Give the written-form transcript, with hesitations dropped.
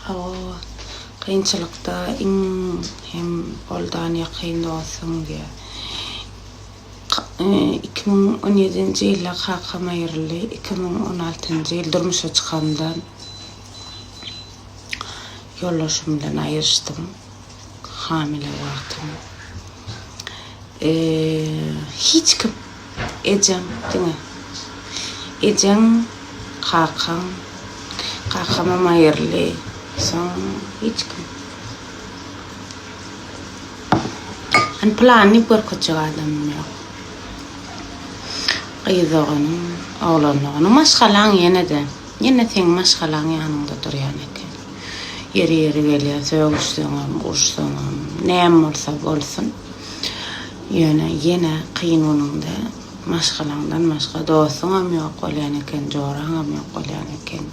Hawa kıyınçılıkta hem boldan ýakyn bolsun diye 2017-nji ýylda kakam aýryldy. 2016-njy ýyl durmuşa çykandan ýoldaşym bilen aýyrşdym. Hamile wagtym. Hiç kim ejem diňe. Ejem kakam aýryldy. Son hiç kim. Planny görkezjek adam ýok. Gyzoganyň, oglanyň maşgalaň ýene teň maşgalaň ýanynda durýan eken. Ýeri gelýär, söwüşdiňem, uşsaňam, näme bolsa bolsun. Ýene kıyın onunda maşgalaňdan başga dostuňam ýok bolýan eken, joraňam ýok bolýan eken.